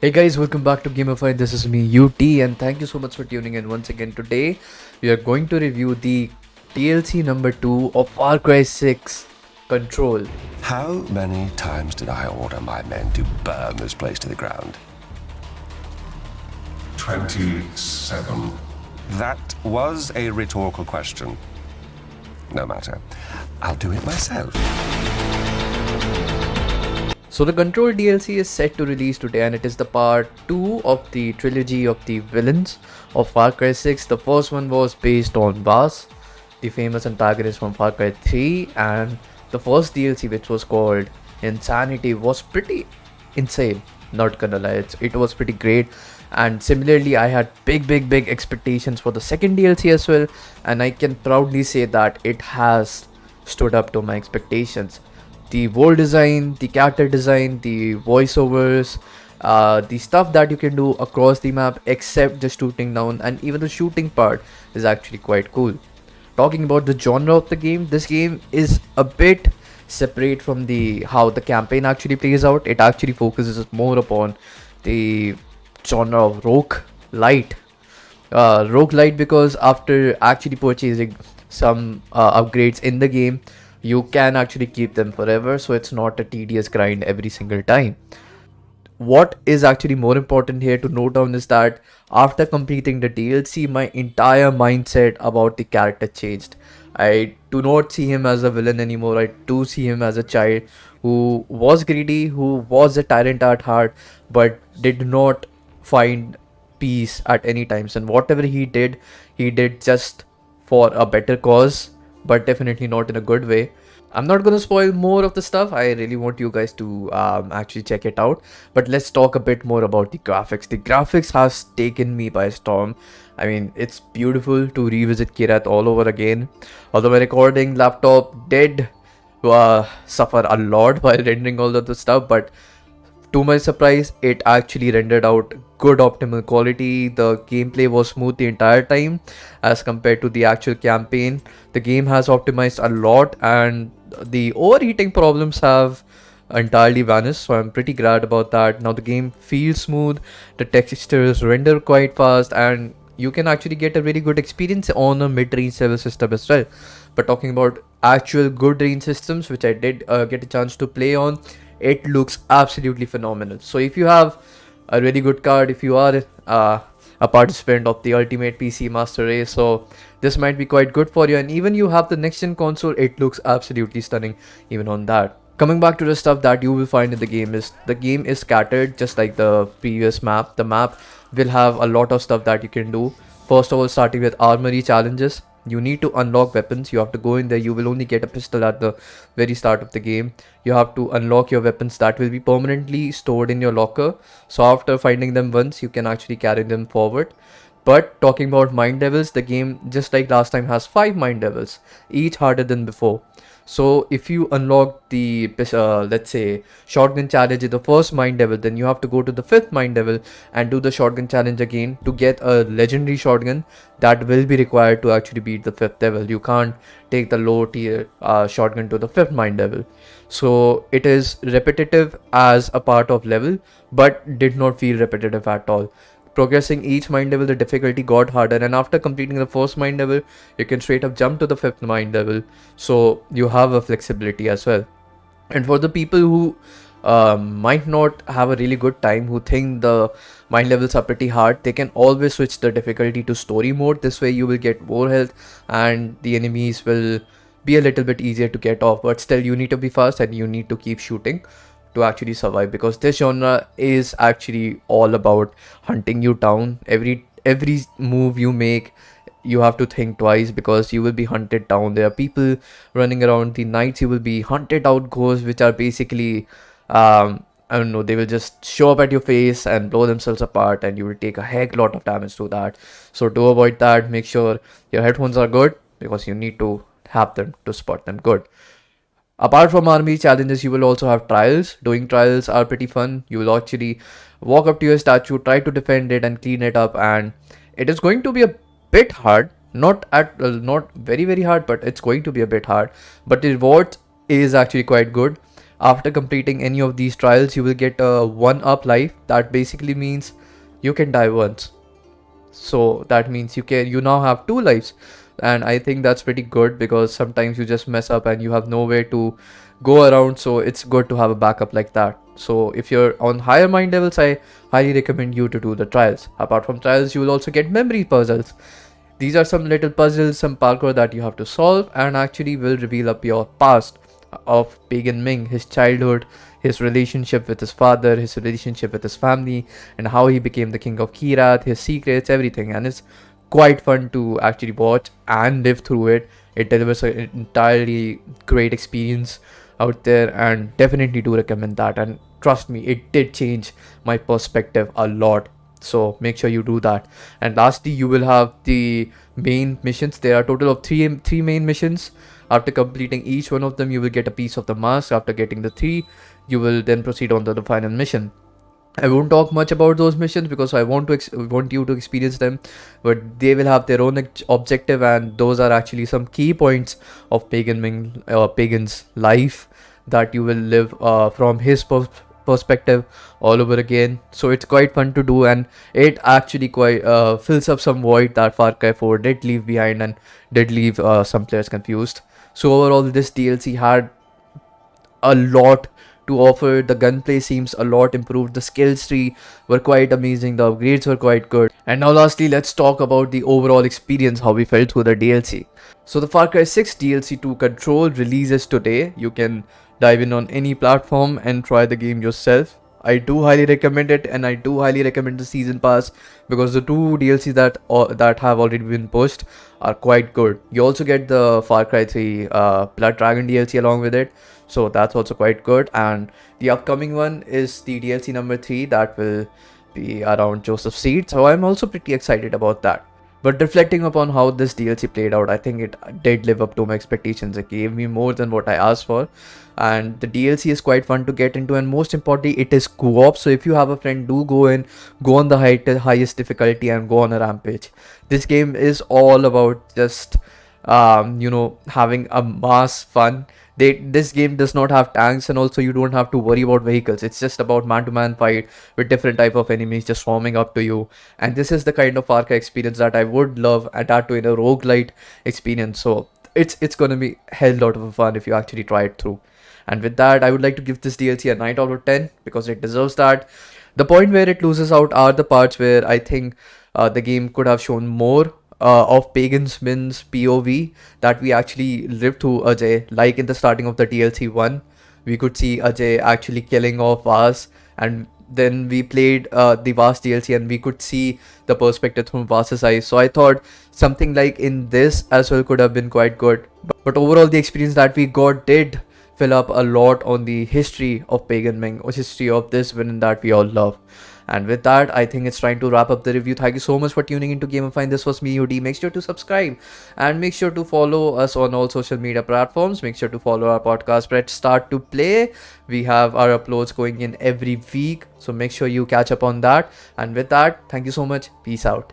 Hey guys, welcome back to Gamify. This is me, UT, and thank you so much for tuning in once again. Today, we are going to review the DLC number 2 of Far Cry 6 Control. How many times did I order my men to burn this place to the ground? 27. That was a rhetorical question. No matter. I'll do it myself. So, the Control DLC is set to release today, and it is the part 2 of the trilogy of the villains of Far Cry 6. The first one was based on Bass, the famous antagonist from Far Cry 3, and the first DLC, which was called Insanity, was pretty insane. Not gonna lie, it was pretty great. And similarly, I had big expectations for the second DLC as well, and I can proudly say that it has stood up to my expectations. The world design, the character design, the voiceovers, the stuff that you can do across the map except just shooting down, and even the shooting part is actually quite cool. Talking about the genre of the game, this game is a bit separate from the how the campaign actually plays out. It actually focuses more upon the genre of RogueLite. RogueLite, because after actually purchasing some upgrades in the game, you can actually keep them forever, so it's not a tedious grind every single time. What is actually more important here to note down is that after completing the DLC, my entire mindset about the character changed. I do not see him as a villain anymore. I do see him as a child who was greedy, who was a tyrant at heart, but did not find peace at any times. And whatever he did just for a better cause, but definitely not in a good way. I'm not gonna spoil more of the stuff. I really want you guys to actually check it out. But let's talk a bit more about the graphics. The graphics has taken me by storm. I mean, it's beautiful to revisit Kyrat all over again. Although my recording laptop did suffer a lot while rendering all of the stuff, but to my surprise, it actually rendered out good optimal quality. The gameplay was smooth the entire time as compared to the actual campaign. The game has optimized a lot, and the overheating problems have entirely vanished, so I'm pretty glad about that. Now the game feels smooth, the textures render quite fast, and you can actually get a really good experience on a mid-range level system as well. But talking about actual good range systems, which I did get a chance to play on, it looks absolutely phenomenal. So if you have a really good card, if you are a participant of the ultimate PC master race, so this might be quite good for you. And even you have the next gen console, it looks absolutely stunning even on that. Coming back to the stuff that you will find in the game is scattered just like the previous map. The map will have a lot of stuff that you can do. First of all, starting with armory challenges, you need to unlock weapons. You have to go in there. You will only get a pistol at the very start of the game. You have to unlock your weapons that will be permanently stored in your locker. So after finding them once, you can actually carry them forward. But talking about mind levels, the game, just like last time, has 5 mind levels, each harder than before. So if you unlock the let's say shotgun challenge in the first mind level, then you have to go to the 5th mind level and do the shotgun challenge again to get a legendary shotgun that will be required to actually beat the 5th level. You can't take the low tier shotgun to the 5th mind level. So it is repetitive as a part of level, but did not feel repetitive at all. Progressing each mind level, the difficulty got harder, and after completing the first mind level, you can straight up jump to the 5th mind level, so you have a flexibility as well. And for the people who might not have a really good time, who think the mind levels are pretty hard, they can always switch the difficulty to story mode. This way you will get more health and the enemies will be a little bit easier to get off, but still you need to be fast and you need to keep shooting to actually survive, because this genre is actually all about hunting you down. Every move you make, you have to think twice, because you will be hunted down. There are people running around the nights. You will be hunted out ghosts, which are basically I don't know, they will just show up at your face and blow themselves apart, and you will take a heck lot of damage to that. So to avoid that, make sure your headphones are good, because you need to have them to spot them good. Apart from army challenges, you will also have trials. Doing trials are pretty fun. You will actually walk up to your statue, try to defend it and clean it up, and it is going to be a bit hard. Not very hard, but it's going to be a bit hard. But the reward is actually quite good. After completing any of these trials, you will get a 1-up life. That basically means you can die once. So that means you now have 2 lives, and I think that's pretty good because sometimes you just mess up and you have nowhere to go around, so it's good to have a backup like that. So if you're on higher mind levels, I highly recommend you to do the trials. Apart from trials, you will also get memory puzzles. These are some little puzzles, some parkour that you have to solve, and actually will reveal up your past of Pagan Ming, his childhood, his relationship with his father, his relationship with his family, and how he became the king of Kyrat, his secrets, everything. And it's quite fun to actually watch and live through it. It delivers an entirely great experience out there, and definitely do recommend that. And trust me, it did change my perspective a lot. So make sure you do that. And lastly, you will have the main missions. There are a total of three main missions. After completing each one of them, you will get a piece of the mask. After getting the 3, you will then proceed on to the final mission. I won't talk much about those missions because I want you to experience them, but they will have their own objective, and those are actually some key points of Pagan's life that you will live from his perspective all over again. So it's quite fun to do, and it actually quite fills up some void that Far Cry 4 did leave behind and did leave some players confused. So overall, this DLC had a lot to offer. The gunplay seems a lot improved. The skills tree were quite amazing. The upgrades were quite good. And now lastly, let's talk about the overall experience, how we felt through the DLC. So the Far Cry 6 DLC 2 Control releases today. You can dive in on any platform and try the game yourself. I do highly recommend it, and I do highly recommend the season pass because the 2 DLCs that have already been pushed are quite good. You also get the Far Cry 3 Blood Dragon DLC along with it, so that's also quite good. And the upcoming one is the DLC number 3 that will be around Joseph Seed, so I'm also pretty excited about that. But reflecting upon how this DLC played out, I think it did live up to my expectations. It gave me more than what I asked for. And the DLC is quite fun to get into, and most importantly, it is co-op. So if you have a friend, do go on the highest difficulty and go on a rampage. This game is all about just having a mass fun. This game does not have tanks, and also you don't have to worry about vehicles. It's just about man-to-man fight with different type of enemies just swarming up to you. And this is the kind of Far Cry experience that I would love, and that to in a roguelite experience. So it's gonna be hell lot of fun if you actually try it through. And with that, I would like to give this DLC a 9 out of 10 because it deserves that. The point where it loses out are the parts where I think the game could have shown more of Pagan Ming's POV that we actually lived through Ajay. Like in the starting of the DLC 1, we could see Ajay actually killing off Vas, and then we played the Vas DLC and we could see the perspective from Vas's eyes. So I thought something like in this as well could have been quite good. But overall, the experience that we got did fill up a lot on the history of Pagan Ming, or history of this villain that we all love. And with that, I think it's time to wrap up the review. Thank you so much for tuning into Gamify. This was me, UD. Make sure to subscribe and make sure to follow us on all social media platforms. Make sure to follow our podcast, Press Start to Play. We have our uploads going in every week, so make sure you catch up on that. And with that, thank you so much. Peace out.